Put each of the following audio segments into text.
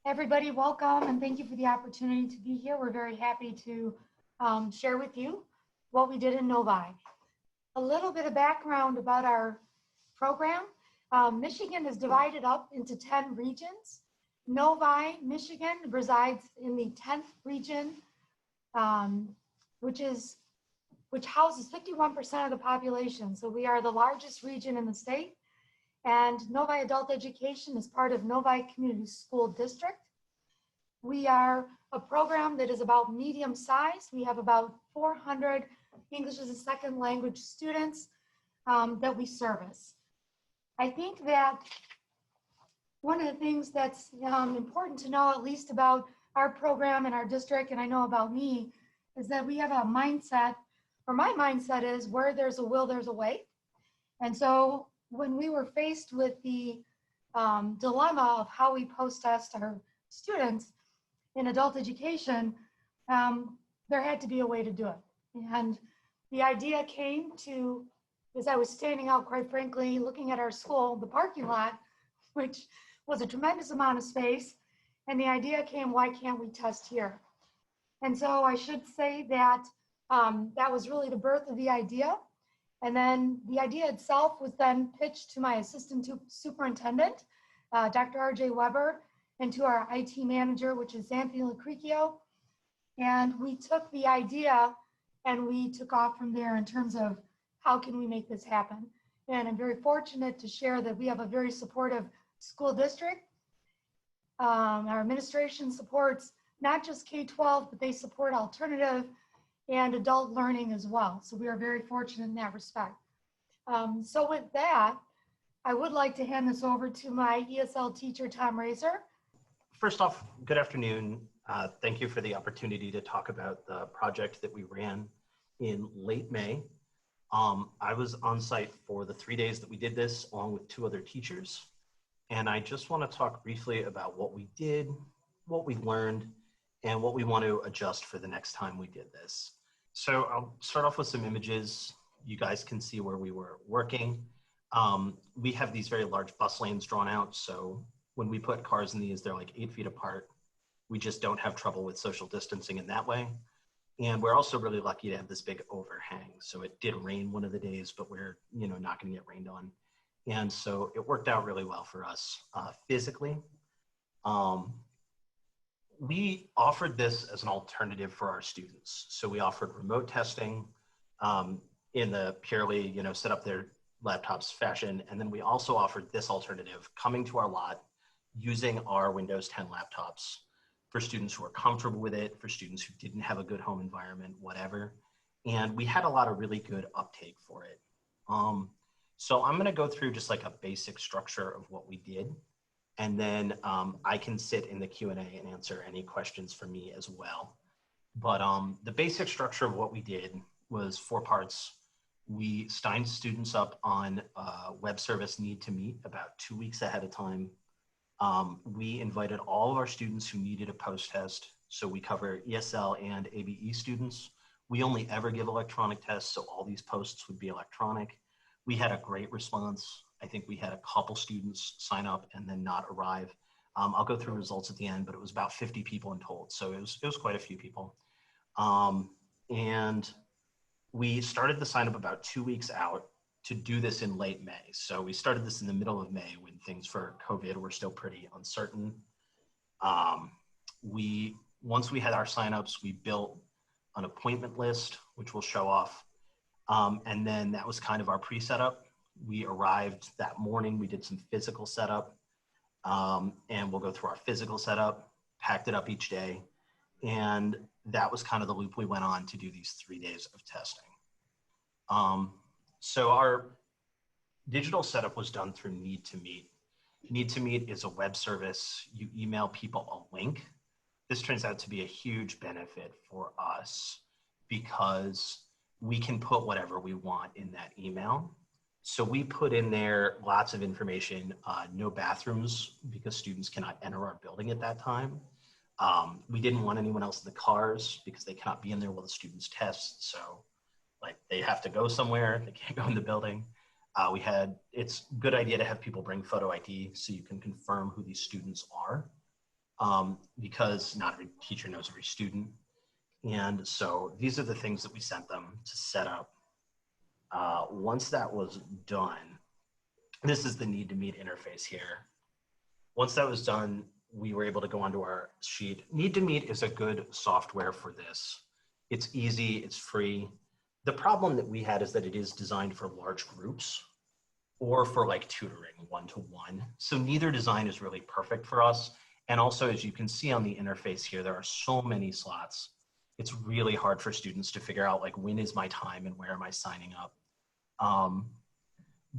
Everybody, welcome and thank you for the opportunity to be here. We're very happy to share with you what we did in Novi. A little bit of background about our program. Michigan is divided up into 10 regions. Novi, Michigan resides in the 10th region, which houses 51% of the population. So we are the largest region in the state. And Novi Adult Education is part of Novi Community School District. We are a program that is about medium size. We have about 400 English as a second language students that we service. I think that one of the things that's important to know, at least about our program and our district, and I know about me, is that we have a mindset, or my mindset is where there's a will, there's a way. And so when we were faced with the dilemma of how we post-test our students in adult education, there had to be a way to do it. And the idea came to, as I was standing out, quite frankly, looking at our school, the parking lot, which was a tremendous amount of space, and the idea came, why can't we test here? And so I should say that that was really the birth of the idea. And then the idea itself was then pitched to my assistant superintendent, Dr. RJ Weber, and to our IT manager, which is Anthony Lacricchio. And we took the idea and we took off from there in terms of how can we make this happen. And I'm very fortunate to share that we have a very supportive school district. Our administration supports not just K-12, but they support alternative and adult learning as well. So we are very fortunate in that respect. So with that, I would like to hand this over to my ESL teacher, Tom Razor. First off, good afternoon. Thank you for the opportunity to talk about the project that we ran in late May. I was on site for the 3 days that we did this, along with 2 other teachers. And I just want to talk briefly about what we did, what we learned, and what we want to adjust for the next time we did this. So I'll start off with some images. You guys can see where we were working. We have these very large bus lanes drawn out. So when we put cars in these, they're like 8 feet apart. We just don't have trouble with social distancing in that way. And we're also really lucky to have this big overhang. So it did rain one of the days, but we're not going to get rained on. And so it worked out really well for us physically. We offered this as an alternative for our students. So we offered remote testing in the purely, set up their laptops fashion. And then we also offered this alternative, coming to our lot, using our Windows 10 laptops for students who are comfortable with it, for students who didn't have a good home environment, whatever. And we had a lot of really good uptake for it. So I'm gonna go through just like a basic structure of what we did. And then I can sit in the Q&A and answer any questions for me as well. But the basic structure of what we did was 4 parts. We signed students up on web service need to meet about 2 weeks ahead of time. We invited all of our students who needed a post test. So we cover ESL and ABE students. We only ever give electronic tests, so all these posts would be electronic. We had a great response. I think we had a couple students sign up and then not arrive. I'll go through results at the end, but it was about 50 people in total. So it was quite a few people. And we started the sign up about 2 weeks out to do this in late May. So we started this in the middle of May when things for COVID were still pretty uncertain. Once we had our signups, we built an appointment list, which we'll show off. And then that was kind of our pre-setup. We arrived that morning, we did some physical setup, and we'll go through our physical setup, packed it up each day. And that was kind of the loop we went on to do these 3 days of testing. So our digital setup was done through Need to Meet. Need to Meet is a web service. You email people a link. This turns out to be a huge benefit for us because we can put whatever we want in that email. So we put in there lots of information, no bathrooms because students cannot enter our building at that time. We didn't want anyone else in the cars because they cannot be in there while the students test. So like they have to go somewhere, they can't go in the building. It's a good idea to have people bring photo ID so you can confirm who these students are. because not every teacher knows every student. And so these are the things that we sent them to set up. Once that was done, this is the need to meet interface here. Once that was done, we were able to go onto our sheet. Need to meet is a good software for this. It's easy, it's free. The problem that we had is that it is designed for large groups or for like tutoring one-to-one. So neither design is really perfect for us. And also, as you can see on the interface here, there are so many slots. It's really hard for students to figure out like, when is my time and where am I signing up?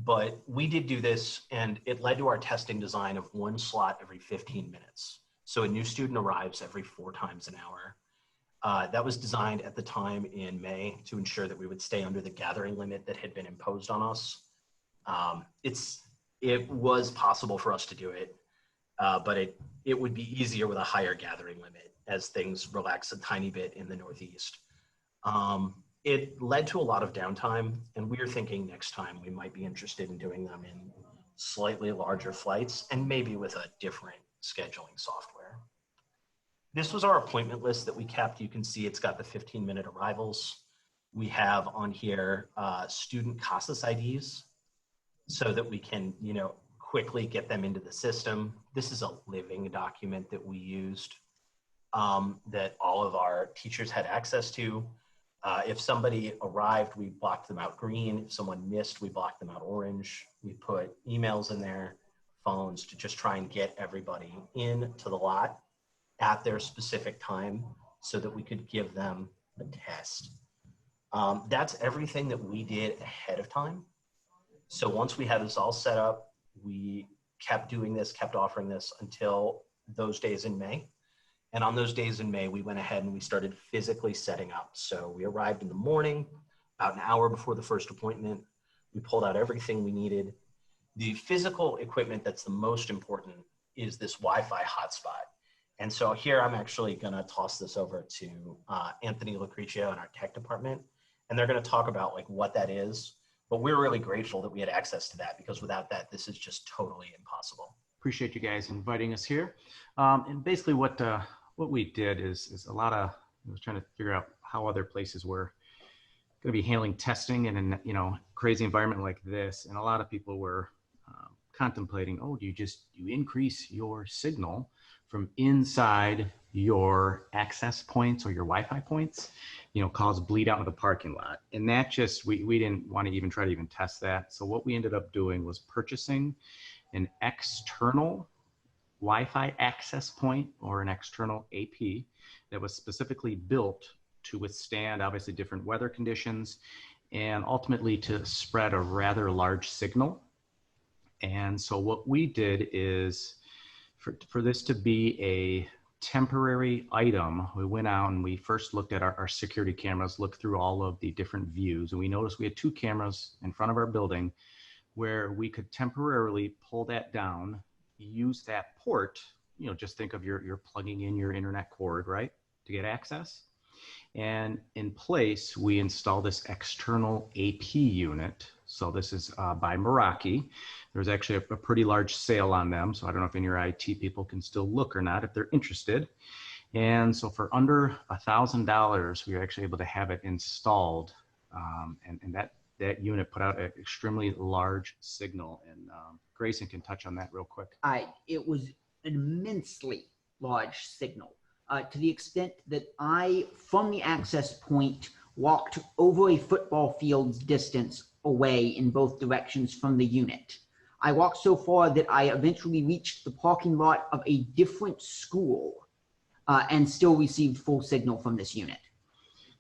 But we did do this, and it led to our testing design of one slot every 15 minutes. So a new student arrives every 4 times an hour. That was designed at the time in May to ensure that we would stay under the gathering limit that had been imposed on us. It was possible for us to do it, but it would be easier with a higher gathering limit as things relax a tiny bit in the Northeast. It led to a lot of downtime, and we are thinking next time we might be interested in doing them in slightly larger flights and maybe with a different scheduling software. This was our appointment list that we kept. You can see it's got the 15-minute arrivals. We have on here student CASAS IDs so that we can, quickly get them into the system. This is a living document that we used that all of our teachers had access to. If somebody arrived, we blocked them out green. If someone missed, we blocked them out orange. We put emails in there, phones, to just try and get everybody into the lot at their specific time so that we could give them a test. That's everything that we did ahead of time. So once we had this all set up, we kept doing this, kept offering this until those days in May. And on those days in May, we went ahead and we started physically setting up. So we arrived in the morning, about an hour before the first appointment. We pulled out everything we needed. The physical equipment that's the most important is this Wi-Fi hotspot. And so here I'm actually gonna toss this over to Anthony Lucrecio in our tech department, and they're gonna talk about like what that is. But we're really grateful that we had access to that, because without that, this is just totally impossible. Appreciate you guys inviting us here. And basically what we did is a lot of, I was trying to figure out how other places were going to be handling testing in a crazy environment like this. And a lot of people were contemplating, oh, do you increase your signal from inside your access points or your Wi-Fi points, cause bleed out in the parking lot. And that just, we didn't want to even try to even test that. So what we ended up doing was purchasing an external Wi-Fi access point or an external AP that was specifically built to withstand obviously different weather conditions and ultimately to spread a rather large signal. And so what we did is for this to be a temporary item, we went out and we first looked at our security cameras, looked through all of the different views, and we noticed we had 2 cameras in front of our building where we could temporarily pull that down, use that port, just think of you're plugging in your internet cord, right, to get access. And in place, we installed this external AP unit. So this is by Meraki. There's actually a pretty large sale on them. So I don't know if any of your IT people can still look or not if they're interested. And so for under $1,000, we were actually able to have it installed. And that unit put out an extremely large signal. And Grayson can touch on that real quick. It was an immensely large signal. To the extent that I, from the access point, walked over a football field's distance away in both directions from the unit. I walked so far that I eventually reached the parking lot of a different school and still received full signal from this unit.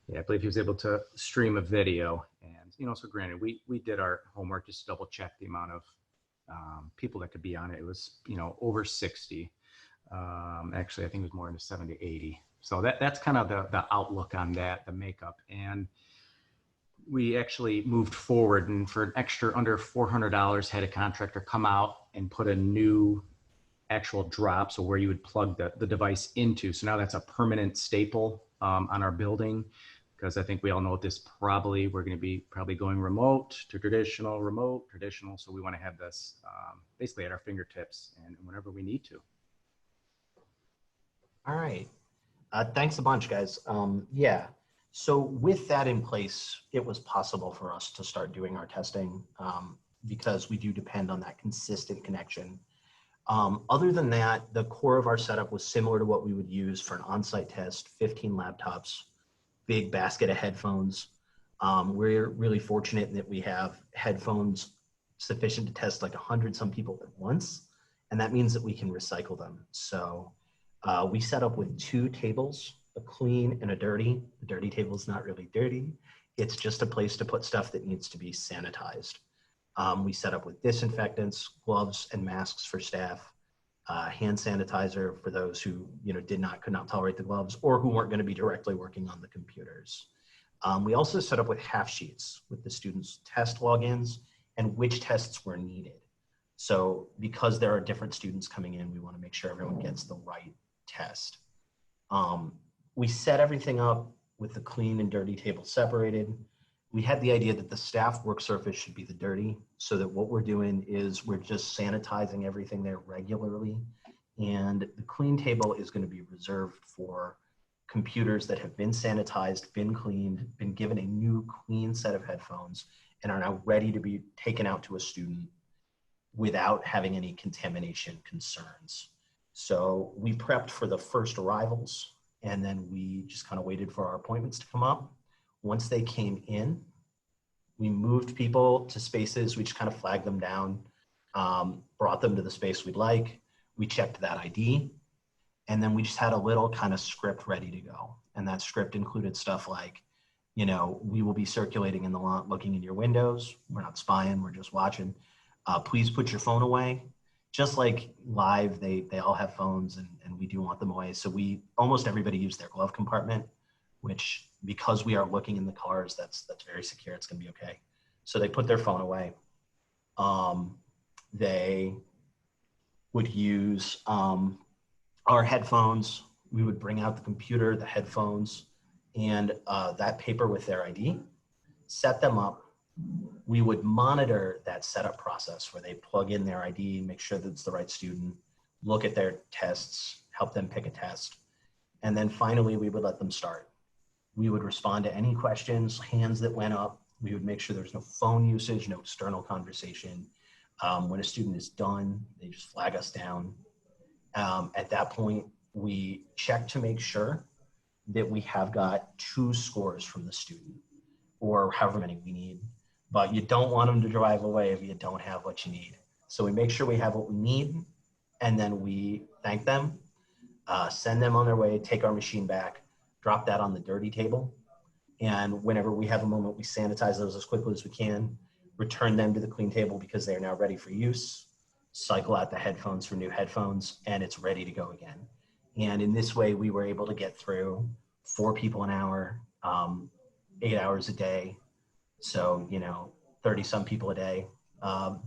Yeah, I believe he was able to stream a video. And, so granted, we did our homework, just double check the amount of people that could be on it. It was, over 60. Actually, I think it was more into 70 to 80. So that's kind of the outlook on that, the makeup. And we actually moved forward, and for an extra under $400, had a contractor come out and put a new actual drop, so where you would plug the device into. So now that's a permanent staple on our building, because I think we all know at this we're going to be going remote to traditional, remote, traditional. So we want to have this basically at our fingertips and whenever we need to. All right. Thanks a bunch, guys. Yeah. So with that in place, it was possible for us to start doing our testing because we do depend on that consistent connection. Other than that, the core of our setup was similar to what we would use for an on-site test, 15 laptops, big basket of headphones. We're really fortunate that we have headphones sufficient to test like 100 some people at once. And that means that we can recycle them. So we set up with 2 tables, a clean and a dirty. The dirty table is not really dirty. It's just a place to put stuff that needs to be sanitized. We set up with disinfectants, gloves and masks for staff, hand sanitizer for those who could not tolerate the gloves or who weren't going to be directly working on the computers. We also set up with half sheets with the students' test logins and which tests were needed. So because there are different students coming in, we want to make sure everyone gets the right test. We set everything up with the clean and dirty table separated. We had the idea that the staff work surface should be the dirty, so that what we're doing is we're just sanitizing everything there regularly. And the clean table is going to be reserved for computers that have been sanitized, been cleaned, been given a new clean set of headphones, and are now ready to be taken out to a student without having any contamination concerns. So we prepped for the first arrivals, and then we just kind of waited for our appointments to come up. Once they came in, we moved people to spaces. We just kind of flagged them down, brought them to the space we'd like. We checked that ID, and then we just had a little kind of script ready to go. And that script included stuff like, we will be circulating in the lot, looking in your windows. We're not spying, we're just watching. Please put your phone away. Just like live, they all have phones and we do want them away. So almost everybody used their glove compartment, which because we are looking in the cars, that's very secure. It's gonna be okay. So they put their phone away. They would use our headphones. We would bring out the computer, the headphones, and that paper with their ID, set them up. We would monitor that setup process where they plug in their ID, make sure that it's the right student, look at their tests, help them pick a test. And then finally, we would let them start. We would respond to any questions, hands that went up. We would make sure there's no phone usage, no external conversation. When a student is done, they just flag us down. At that point, we check to make sure that we have got 2 scores from the student or however many we need. But you don't want them to drive away if you don't have what you need. So we make sure we have what we need, and then we thank them, send them on their way, take our machine back, drop that on the dirty table. And whenever we have a moment, we sanitize those as quickly as we can, return them to the clean table because they are now ready for use, cycle out the headphones for new headphones, and it's ready to go again. And in this way, we were able to get through 4 people an hour, 8 hours a day. So, 30 some people a day,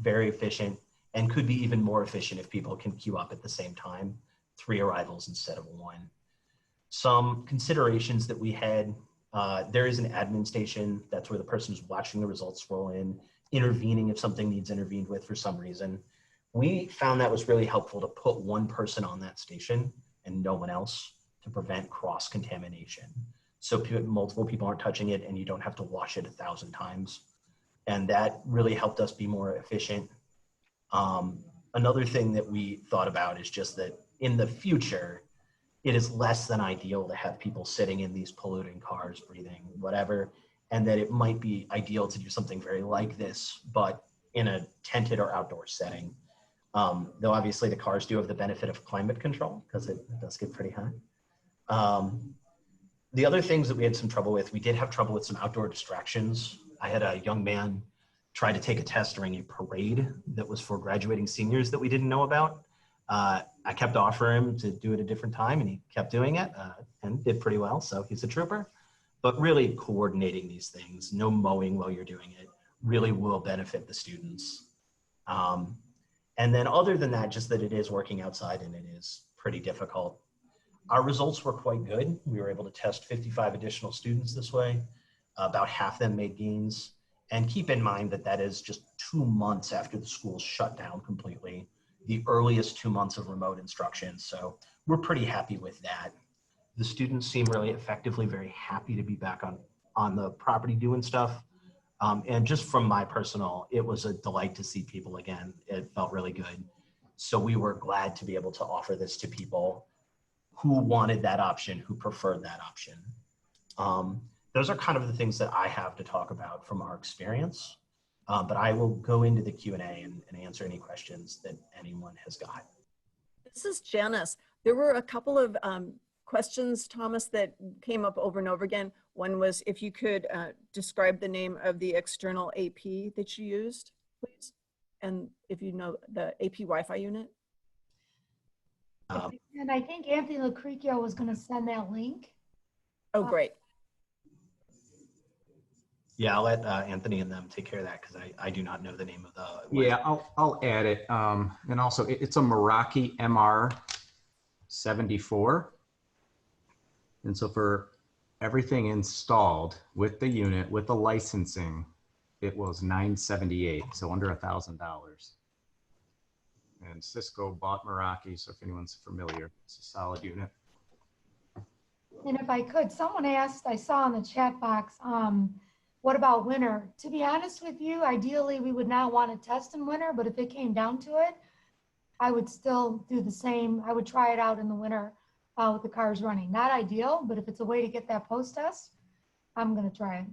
very efficient, and could be even more efficient if people can queue up at the same time, 3 arrivals instead of 1. Some considerations that we had, there is an admin station. That's where the person who's watching the results roll in, intervening if something needs intervened with for some reason. We found that was really helpful to put 1 person on that station and no one else to prevent cross-contamination. So multiple people aren't touching it and you don't have to wash it 1,000 times. And that really helped us be more efficient. Another thing that we thought about is just that in the future, it is less than ideal to have people sitting in these polluting cars, breathing, whatever, and that it might be ideal to do something very like this, but in a tented or outdoor setting. Though obviously the cars do have the benefit of climate control because it does get pretty hot. The other things that we had some trouble with, we did have trouble with some outdoor distractions. I had a young man try to take a test during a parade that was for graduating seniors that we didn't know about. I kept offering him to do it a different time and he kept doing it and did pretty well, so he's a trooper. But really coordinating these things, no mowing while you're doing it, really will benefit the students. And then other than that, just that it is working outside and it is pretty difficult. Our results were quite good. We were able to test 55 additional students this way. About half them made gains. And keep in mind that that is just 2 months after the school shut down completely, the earliest 2 months of remote instruction. So we're pretty happy with that. The students seem really effectively very happy to be back on the property doing stuff. And just from my personal, it was a delight to see people again. It felt really good. So we were glad to be able to offer this to people who wanted that option, who preferred that option. Those are kind of the things that I have to talk about from our experience. But I will go into the Q&A and answer any questions that anyone has got. This is Janice. There were a couple of questions, Thomas, that came up over and over again. One was if you could describe the name of the external AP that you used, please. And if you know the AP Wi-Fi unit. And I think Anthony Lucrecio was going to send that link. Oh, great. Yeah, I'll let Anthony and them take care of that because I do not know the name of the. Yeah, I'll add it. And also it's a Meraki MR74. And so for everything installed with the unit, with the licensing, it was $978, so under $1,000. And Cisco bought Meraki, so if anyone's familiar, it's a solid unit. And if I could, someone asked, I saw in the chat box, what about winter? To be honest with you, ideally we would not want to test in winter, but if it came down to it, I would still do the same. I would try it out in the winter with the cars running. Not ideal, but if it's a way to get that post test, I'm going to try it.